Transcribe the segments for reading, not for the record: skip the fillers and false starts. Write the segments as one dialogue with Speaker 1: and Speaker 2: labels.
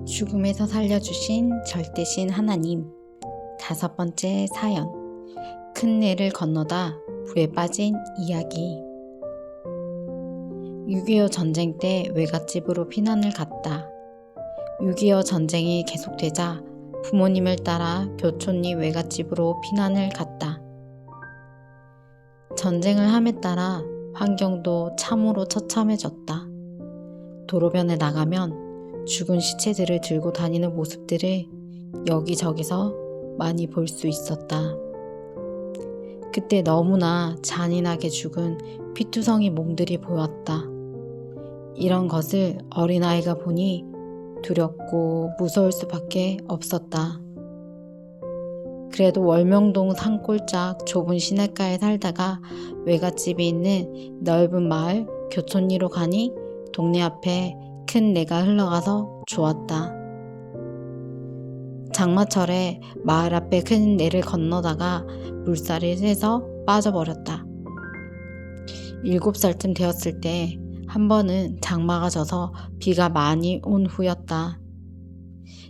Speaker 1: 죽음에서 살려주신 절대신 하나님. 5번째 사연. 큰 내를 건너다 불에 빠진 이야기. 6.25 전쟁 때 외갓집으로 피난을 갔다. 6.25 전쟁이 계속되자 부모님을 따라 교촌리 외갓집으로 피난을 갔다. 전쟁을 함에 따라 환경도 참으로 처참해졌다. 도로변에 나가면 죽은 시체들을 들고 다니는 모습들을 여기저기서 많이 볼 수 있었다. 그때 너무나 잔인하게 죽은 피투성이 몸들이 보였다. 이런 것을 어린아이가 보니 두렵고 무서울 수밖에 없었다. 그래도 월명동 산골짝 좁은 시냇가에 살다가 외갓집이 있는 넓은 마을 교촌리로 가니 동네 앞에 큰 내가 흘러가서 좋았다. 장마철에 마을 앞에 큰 내를 건너다가 물살이 세서 빠져버렸다. 7살쯤 되었을 때 한 번은 장마가 져서 비가 많이 온 후였다.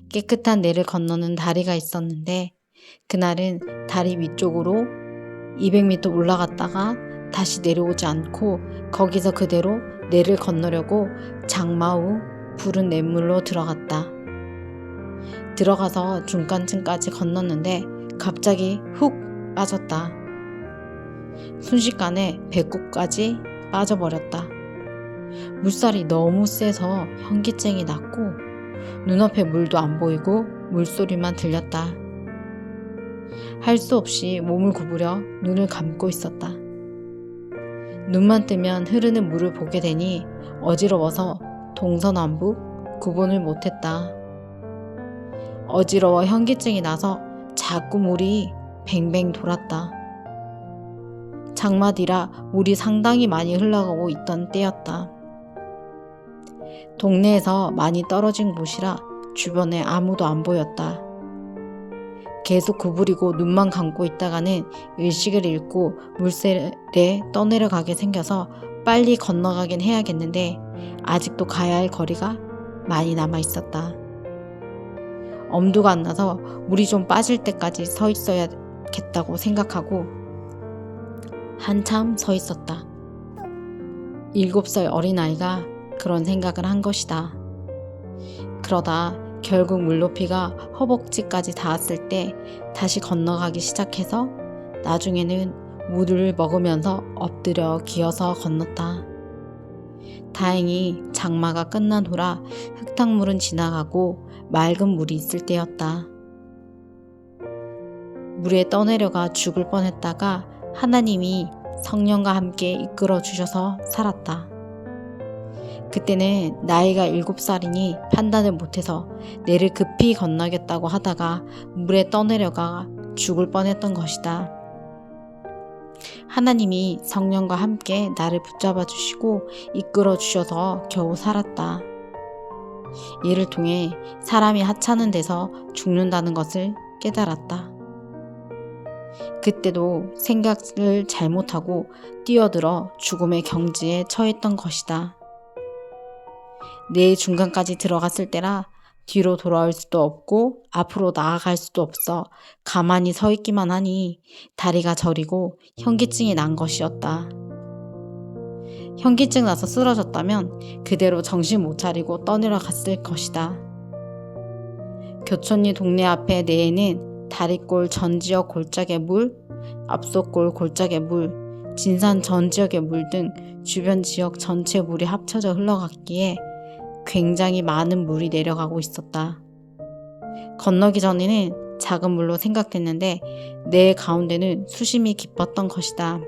Speaker 1: 깨끗한 내를 건너는 다리가 있었는데 그날은 다리 위쪽으로 200m 올라갔다가 다시 내려오지 않고 거기서 그대로 내를 건너려고 장마 후 푸른 냇물로 들어갔다. 들어가서 중간층까지 건넜는데 갑자기 훅 빠졌다. 순식간에 배꼽까지 빠져버렸다. 물살이 너무 세서 현기증이 났고 눈앞에 물도 안 보이고 물소리만 들렸다. 할 수 없이 몸을 구부려 눈을 감고 있었다. 눈만 뜨면 흐르는 물을 보게 되니 어지러워서 동서남북 구분을 못했다. 어지러워 현기증이 나서 자꾸 물이 뱅뱅 돌았다. 장마 뒤라 물이 상당히 많이 흘러가고 있던 때였다. 동네에서 많이 떨어진 곳이라 주변에 아무도 안 보였다. 계속 구부리고 눈만 감고 있다가는 의식을 잃고 물살에 떠내려가게 생겨서 빨리 건너가긴 해야겠는데 아직도 가야 할 거리가 많이 남아 있었다. 엄두가 안 나서 물이 좀 빠질 때까지 서 있어야겠다고 생각하고 한참 서 있었다. 7살 어린아이가 그런 생각을 한 것이다. 그러다 결국 물높이가 허벅지까지 닿았을 때 다시 건너가기 시작해서 나중에는 물을 먹으면서 엎드려 기어서 건넜다. 다행히 장마가 끝난 후라 흙탕물은 지나가고 맑은 물이 있을 때였다. 물에 떠내려가 죽을 뻔했다가 하나님이 성령과 함께 이끌어 주셔서 살았다. 그때는 나이가 7살이니 판단을 못해서 내를 급히 건너겠다고 하다가 물에 떠내려가 죽을 뻔했던 것이다. 하나님이 성령과 함께 나를 붙잡아 주시고 이끌어 주셔서 겨우 살았다. 이를 통해 사람이 하찮은 데서 죽는다는 것을 깨달았다. 그때도 생각을 잘못하고 뛰어들어 죽음의 경지에 처했던 것이다. 내 중간까지 들어갔을 때라 뒤로 돌아올 수도 없고 앞으로 나아갈 수도 없어 가만히 서 있기만 하니 다리가 저리고 현기증이 난 것이었다. 현기증 나서 쓰러졌다면 그대로 정신 못 차리고 떠내려갔을 것이다. 교촌리 동네 앞에 내에는 다리골 전 지역 골짜기 물, 앞소골 골짜기 물, 진산 전 지역의 물 등 주변 지역 전체 물이 합쳐져 흘러갔기에 굉장히 많은 물이 내려가고 있었다. 건너기 전에는 작은 물로 생각됐는데 내 가운데는 수심이 깊었던 것이다.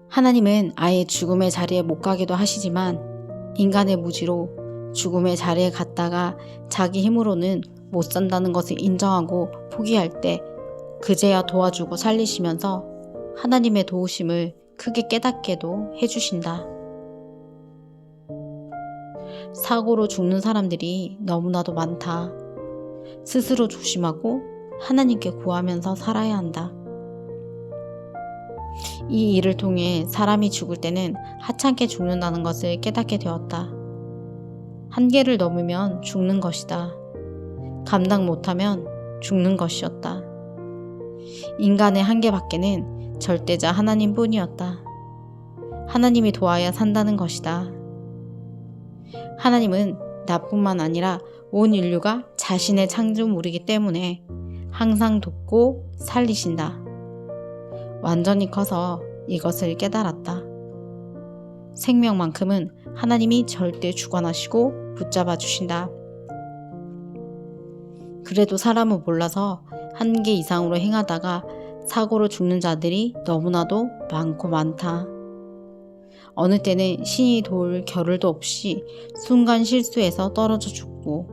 Speaker 1: 하나님은 아예 죽음의 자리에 못 가기도 하시지만 인간의 무지로 죽음의 자리에 갔다가 자기 힘으로는 못 산다는 것을 인정하고 포기할 때 그제야 도와주고 살리시면서 하나님의 도우심을 크게 깨닫게도 해주신다. 사고로 죽는 사람들이 너무나도 많다. 스스로 조심하고 하나님께 구하면서 살아야 한다. 이 일을 통해 사람이 죽을 때는 하찮게 죽는다는 것을 깨닫게 되었다. 한계를 넘으면 죽는 것이다. 감당 못하면 죽는 것이었다. 인간의 한계 밖에는 절대자 하나님뿐이었다. 하나님이 도와야 산다는 것이다. 하나님은 나뿐만 아니라 온 인류가 자신의 창조물이기 때문에 항상 돕고 살리신다. 완전히 커서 이것을 깨달았다. 생명만큼은 하나님이 절대 주관하시고 붙잡아 주신다. 그래도 사람은 몰라서 한계 이상으로 행하다가 사고로 죽는 자들이 너무나도 많고 많다. 어느 때는 신이 도울 겨를도 없이 순간 실수해서 떨어져 죽고,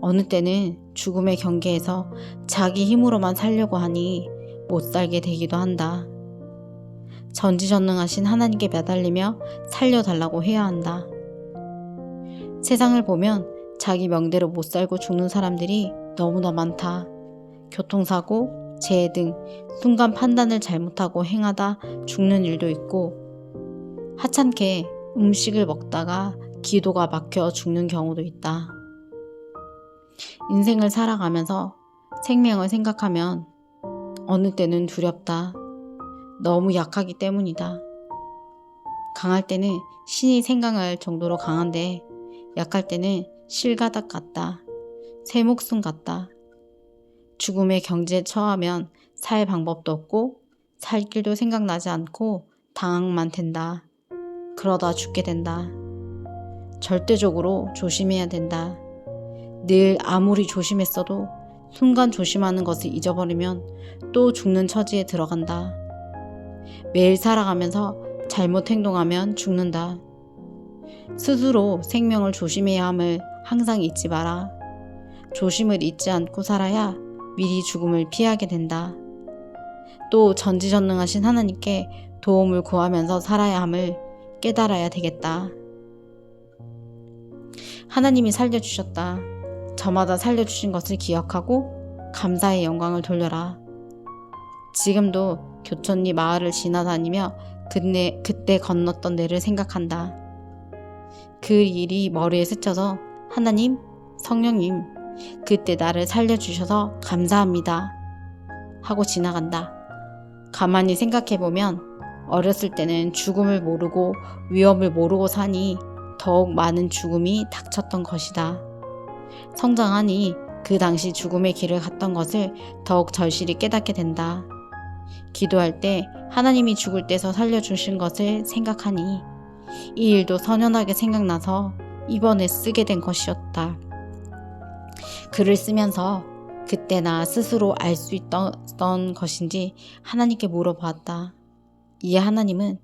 Speaker 1: 어느 때는 죽음의 경계에서 자기 힘으로만 살려고 하니 못 살게 되기도 한다. 전지전능하신 하나님께 매달리며 살려달라고 해야 한다. 세상을 보면 자기 명대로 못 살고 죽는 사람들이 너무나 많다. 교통사고, 재해 등 순간 판단을 잘못하고 행하다 죽는 일도 있고, 하찮게 음식을 먹다가 기도가 막혀 죽는 경우도 있다. 인생을 살아가면서 생명을 생각하면 어느 때는 두렵다. 너무 약하기 때문이다. 강할 때는 신이 생각할 정도로 강한데, 약할 때는 실가닥 같다. 새 목숨 같다. 죽음의 경지에 처하면 살 방법도 없고 살 길도 생각나지 않고 당황만 된다. 그러다 죽게 된다. 절대적으로 조심해야 된다. 늘 아무리 조심했어도 순간 조심하는 것을 잊어버리면 또 죽는 처지에 들어간다. 매일 살아가면서 잘못 행동하면 죽는다. 스스로 생명을 조심해야 함을 항상 잊지 마라. 조심을 잊지 않고 살아야 미리 죽음을 피하게 된다. 또 전지전능하신 하나님께 도움을 구하면서 살아야 함을 깨달아야 되겠다. 하나님이 살려주셨다. 저마다 살려주신 것을 기억하고 감사의 영광을 돌려라. 지금도 교촌리 마을을 지나다니며 그때 건넜던 내를 생각한다. 그 일이 머리에 스쳐서 하나님, 성령님, 그때 나를 살려주셔서 감사합니다 하고 지나간다. 가만히 생각해보면 어렸을 때는 죽음을 모르고 위험을 모르고 사니 더욱 많은 죽음이 닥쳤던 것이다. 성장하니 그 당시 죽음의 길을 갔던 것을 더욱 절실히 깨닫게 된다. 기도할 때 하나님이 죽을 때서 살려주신 것을 생각하니 이 일도 선연하게 생각나서 이번에 쓰게 된 것이었다. 글을 쓰면서 그때 나 스스로 알 수 있던 것인지 하나님께 물어보았다. 이에 하나님은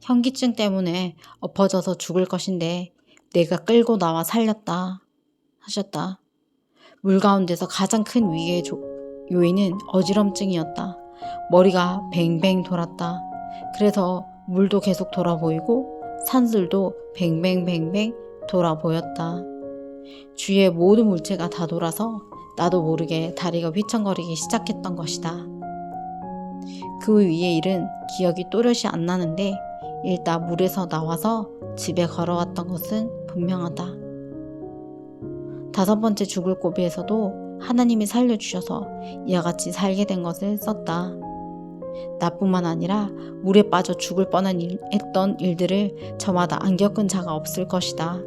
Speaker 1: 현기증 때문에 엎어져서 죽을 것인데 내가 끌고 나와 살렸다 하셨다. 물 가운데서 가장 큰 위기의 요인은 어지럼증이었다. 머리가 뱅뱅 돌았다. 그래서 물도 계속 돌아 보이고 산들도 뱅뱅뱅뱅 돌아 보였다. 주위의 모든 물체가 다 돌아서 나도 모르게 다리가 휘청거리기 시작했던 것이다. 그 위의 일은 기억이 또렷이 안 나는데 일단 물에서 나와서 집에 걸어왔던 것은 분명하다. 5번째 죽을 고비에서도 하나님이 살려주셔서 이와 같이 살게 된 것을 썼다. 나뿐만 아니라 물에 빠져 죽을 뻔했던 일들을 저마다 안 겪은 자가 없을 것이다.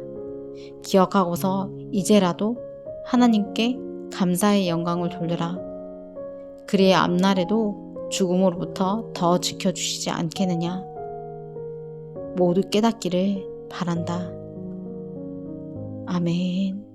Speaker 1: 기억하고서 이제라도 하나님께 감사의 영광을 돌려라. 그래야 앞날에도 죽음으로부터 더 지켜주시지 않겠느냐. 모두 깨닫기를 바란다. 아멘.